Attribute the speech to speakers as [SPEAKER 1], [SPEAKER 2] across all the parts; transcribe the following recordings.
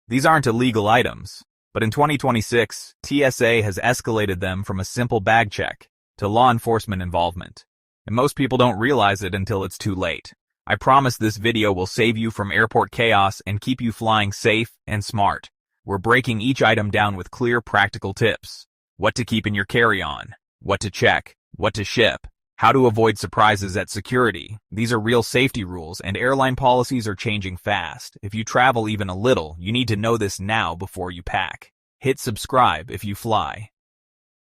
[SPEAKER 1] These aren't illegal items, but in 2026, TSA has escalated them from a simple bag check to law enforcement involvement. And most people don't realize it until it's too late. I promise this video will save you from airport chaos and keep you flying safe and smart. We're breaking each item down with clear, practical tips. What to keep in your carry-on, what to check, what to ship, how to avoid surprises at security. These are real safety rules, and airline policies are changing fast. If you travel even a little, you need to know this now before you pack. Hit subscribe if you fly.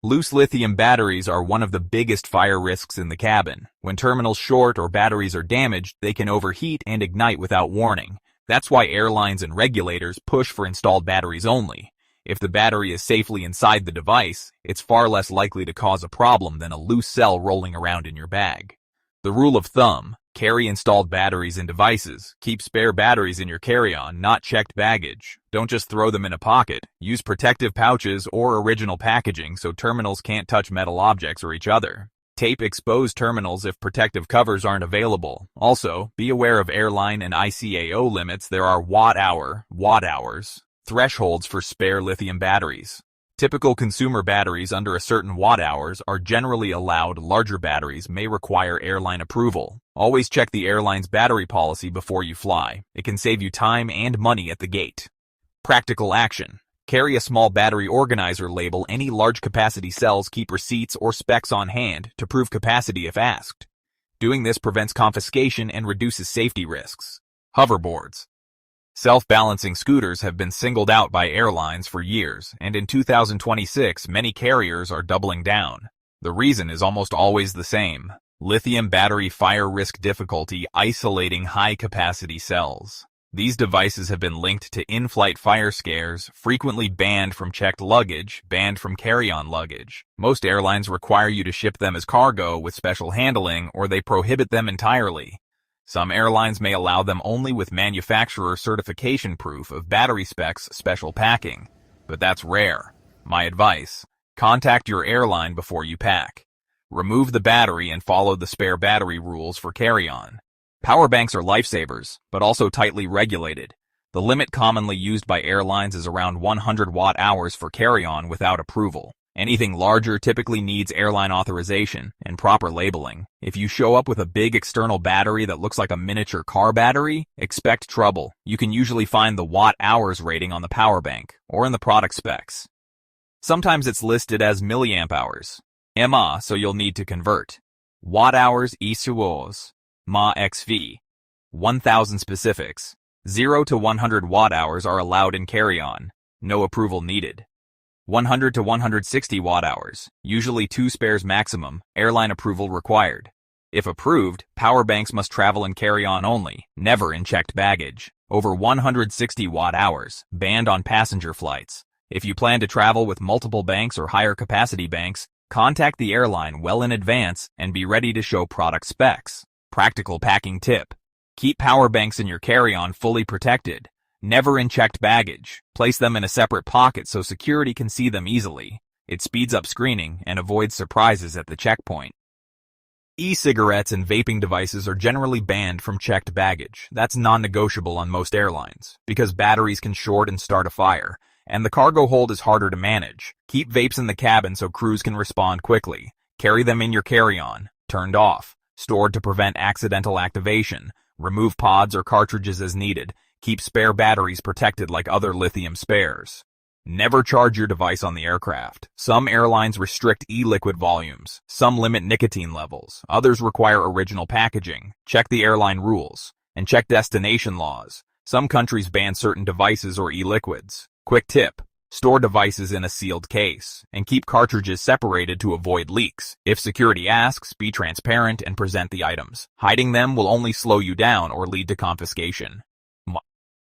[SPEAKER 1] Loose lithium batteries are one of the biggest fire risks in the cabin. When terminals short or batteries are damaged, they can overheat and ignite without warning. That's why airlines and regulators push for installed batteries only. If the battery is safely inside the device, it's far less likely to cause a problem than a loose cell rolling around in your bag. The rule of thumb: carry installed batteries in devices. Keep spare batteries in your carry-on, not checked baggage. Don't just throw them in a pocket. Use protective pouches or original packaging so terminals can't touch metal objects or each other. Tape exposed terminals if protective covers aren't available. Also, be aware of airline and ICAO limits. There are watt-hours thresholds for spare lithium batteries. Typical consumer batteries under a certain watt-hours are generally allowed. Larger batteries may require airline approval. Always check the airline's battery policy before you fly. It can save you time and money at the gate. Practical action: carry a small battery organizer. Label any large capacity cells. Keep receipts or specs on hand to prove capacity if asked. Doing this prevents confiscation and reduces safety risks. Hoverboards. Self-balancing scooters have been singled out by airlines for years, and in 2026 many carriers are doubling down. The reason is almost always the same: lithium battery fire risk difficulty isolating high-capacity cells. These devices have been linked to in-flight fire scares, frequently banned from checked luggage, banned from carry-on luggage. Most airlines require you to ship them as cargo with special handling, or they prohibit them entirely. Some airlines may allow them only with manufacturer certification proof of battery specs, special packing, but that's rare. My advice: contact your airline before you pack. Remove the battery and follow the spare battery rules for carry-on. Power banks are lifesavers, but also tightly regulated. The limit commonly used by airlines is around 100 watt-hours for carry-on without approval. Anything larger typically needs airline authorization and proper labeling. If you show up with a big external battery that looks like a miniature car battery, expect trouble. You can usually find the watt-hours rating on the power bank or in the product specs. Sometimes it's listed as milliamp hours, mAh, so you'll need to convert. Watt-hours equals mAh xV. 1000 specifics. 0 to 100 watt-hours are allowed in carry-on. No approval needed. 100 to 160 watt-hours, usually 2 spares maximum, airline approval required. If approved, power banks must travel in carry-on only, never in checked baggage. Over 160 watt-hours, banned on passenger flights. If you plan to travel with multiple banks or higher capacity banks, contact the airline well in advance and be ready to show product specs. Practical packing tip: keep power banks in your carry-on fully protected. Never in checked baggage. Place them in a separate pocket so security can see them easily. It speeds up screening and avoids surprises at the checkpoint. E-cigarettes and vaping devices are generally banned from checked baggage. That's non-negotiable on most airlines, because batteries can short and start a fire, and the cargo hold is harder to manage. Keep vapes in the cabin so crews can respond quickly. Carry them in your carry-on, turned off, stored to prevent accidental activation. Remove pods or cartridges as needed. Keep spare batteries protected like other lithium spares. Never charge your device on the aircraft. Some airlines restrict e-liquid volumes. Some limit nicotine levels. Others require original packaging. Check the airline rules. And check destination laws. Some countries ban certain devices or e-liquids. Quick tip: store devices in a sealed case, and keep cartridges separated to avoid leaks. If security asks, be transparent and present the items. Hiding them will only slow you down or lead to confiscation.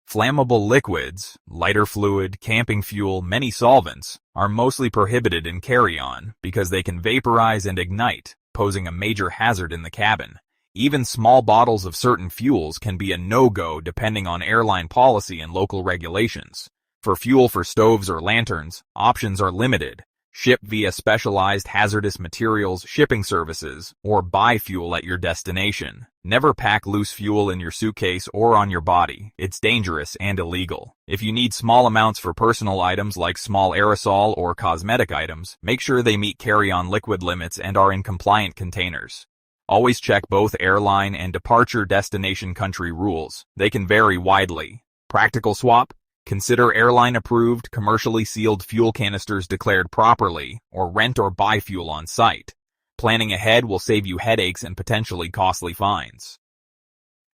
[SPEAKER 1] Flammable liquids, lighter fluid, camping fuel, many solvents, are mostly prohibited in carry-on because they can vaporize and ignite, posing a major hazard in the cabin. Even small bottles of certain fuels can be a no-go depending on airline policy and local regulations. For fuel for stoves or lanterns, options are limited. Ship via specialized hazardous materials shipping services, or buy fuel at your destination. Never pack loose fuel in your suitcase or on your body. It's dangerous and illegal. If you need small amounts for personal items like small aerosol or cosmetic items, make sure they meet carry-on liquid limits and are in compliant containers. Always check both airline and departure destination country rules. They can vary widely. Practical swap? Consider airline-approved, commercially sealed fuel canisters declared properly, or rent or buy fuel on site. Planning ahead will save you headaches and potentially costly fines.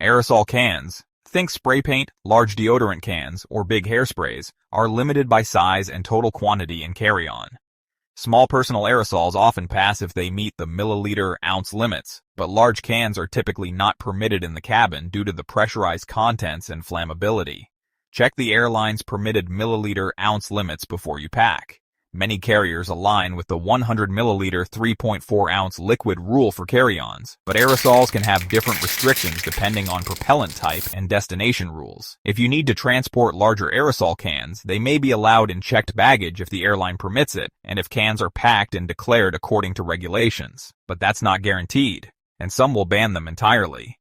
[SPEAKER 1] Aerosol cans, think spray paint, large deodorant cans, or big hairsprays, are limited by size and total quantity in carry-on. Small personal aerosols often pass if they meet the milliliter-ounce limits, but large cans are typically not permitted in the cabin due to the pressurized contents and flammability. Check the airline's permitted milliliter-ounce limits before you pack. Many carriers align with the 100 milliliter 3.4-ounce liquid rule for carry-ons, but aerosols can have different restrictions depending on propellant type and destination rules. If you need to transport larger aerosol cans, they may be allowed in checked baggage if the airline permits it, and if cans are packed and declared according to regulations. But that's not guaranteed, and some will ban them entirely.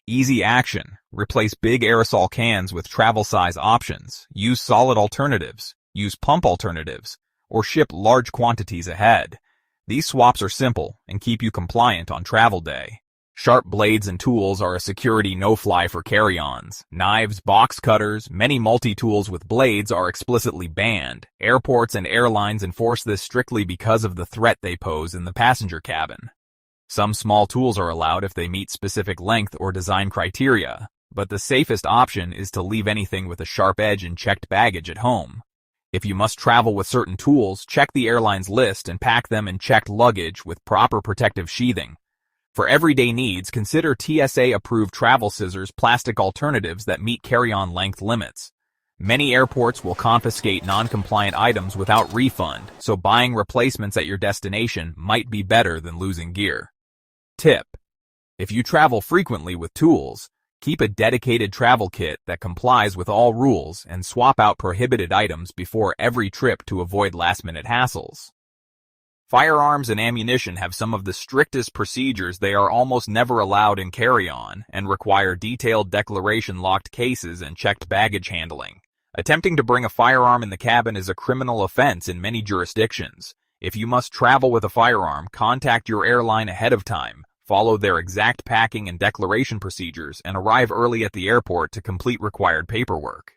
[SPEAKER 1] Easy action. Replace big aerosol cans with travel size options. Use solid alternatives. Use pump alternatives. Or ship large quantities ahead. These swaps are simple and keep you compliant on travel day. Sharp blades and tools are a security no-fly for carry-ons. Knives, box cutters, many multi-tools with blades are explicitly banned. Airports and airlines enforce this strictly because of the threat they pose in the passenger cabin. Some small tools are allowed if they meet specific length or design criteria, but the safest option is to leave anything with a sharp edge in checked baggage at home. If you must travel with certain tools, check the airline's list and pack them in checked luggage with proper protective sheathing. For everyday needs, consider TSA-approved travel scissors, plastic alternatives that meet carry-on length limits. Many airports will confiscate non-compliant items without refund, so buying replacements at your destination might be better than losing gear. Tip: if you travel frequently with tools, keep a dedicated travel kit that complies with all rules and swap out prohibited items before every trip to avoid last-minute hassles. Firearms and ammunition have some of the strictest procedures. They are almost never allowed in carry-on and require detailed declaration-locked cases and checked baggage handling. Attempting to bring a firearm in the cabin is a criminal offense in many jurisdictions. If you must travel with a firearm, contact your airline ahead of time. Follow their exact packing and declaration procedures, and arrive early at the airport to complete required paperwork.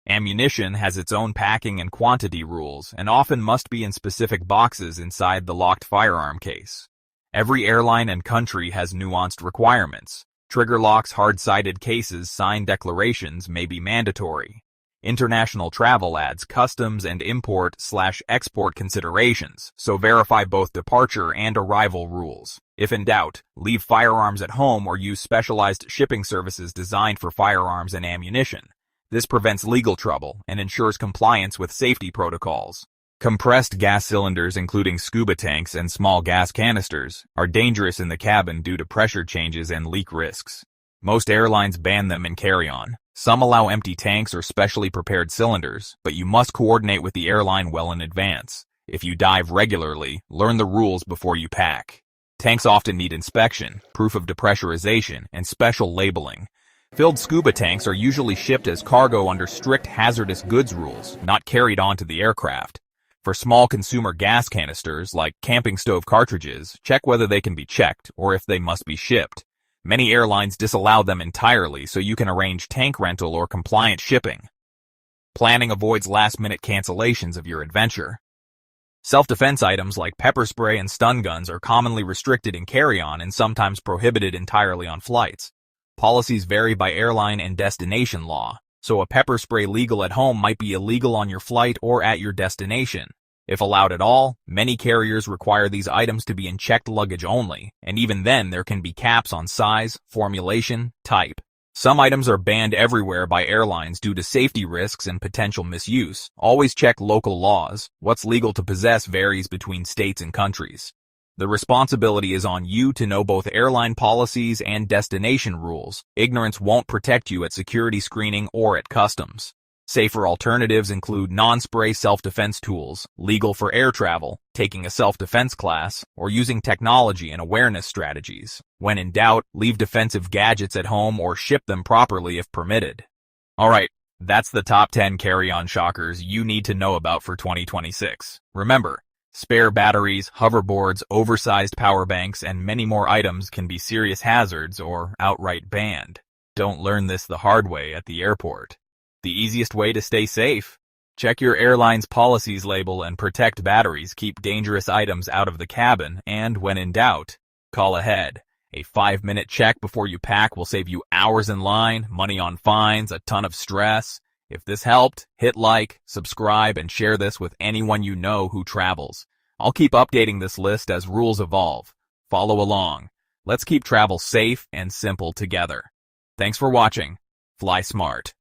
[SPEAKER 1] Ammunition has its own packing and quantity rules, and often must be in specific boxes inside the locked firearm case. Every airline and country has nuanced requirements. Trigger locks, hard-sided cases, signed declarations may be mandatory. International travel adds customs and import/export considerations, so verify both departure and arrival rules. If in doubt, leave firearms at home or use specialized shipping services designed for firearms and ammunition. This prevents legal trouble and ensures compliance with safety protocols. Compressed gas cylinders, including scuba tanks and small gas canisters, are dangerous in the cabin due to pressure changes and leak risks. Most airlines ban them in carry-on. Some allow empty tanks or specially prepared cylinders, but you must coordinate with the airline well in advance. If you dive regularly, learn the rules before you pack. Tanks often need inspection, proof of depressurization, and special labeling. Filled scuba tanks are usually shipped as cargo under strict hazardous goods rules, not carried onto the aircraft. For small consumer gas canisters, like camping stove cartridges, check whether they can be checked or if they must be shipped. Many airlines disallow them entirely, so you can arrange tank rental or compliant shipping. Planning avoids last-minute cancellations of your adventure. Self-defense items like pepper spray and stun guns are commonly restricted in carry-on and sometimes prohibited entirely on flights. Policies vary by airline and destination law, so a pepper spray legal at home might be illegal on your flight or at your destination. If allowed at all, many carriers require these items to be in checked luggage only, and even then there can be caps on size, formulation, type. Some items are banned everywhere by airlines due to safety risks and potential misuse. Always check local laws. What's legal to possess varies between states and countries. The responsibility is on you to know both airline policies and destination rules. Ignorance won't protect you at security screening or at customs. Safer alternatives include non-spray self-defense tools, legal for air travel, taking a self-defense class, or using technology and awareness strategies. When in doubt, leave defensive gadgets at home or ship them properly if permitted. Alright, that's the top 10 carry-on shockers you need to know about for 2026. Remember, spare batteries, hoverboards, oversized power banks, and many more items can be serious hazards or outright banned. Don't learn this the hard way at the airport. The easiest way to stay safe? Check your airline's policies label and protect batteries, keep dangerous items out of the cabin, and when in doubt, call ahead. A 5-minute check before you pack will save you hours in line, money on fines, a ton of stress. If this helped, hit like, subscribe, and share this with anyone you know who travels. I'll keep updating this list as rules evolve. Follow along. Let's keep travel safe and simple together. Thanks for watching. Fly smart.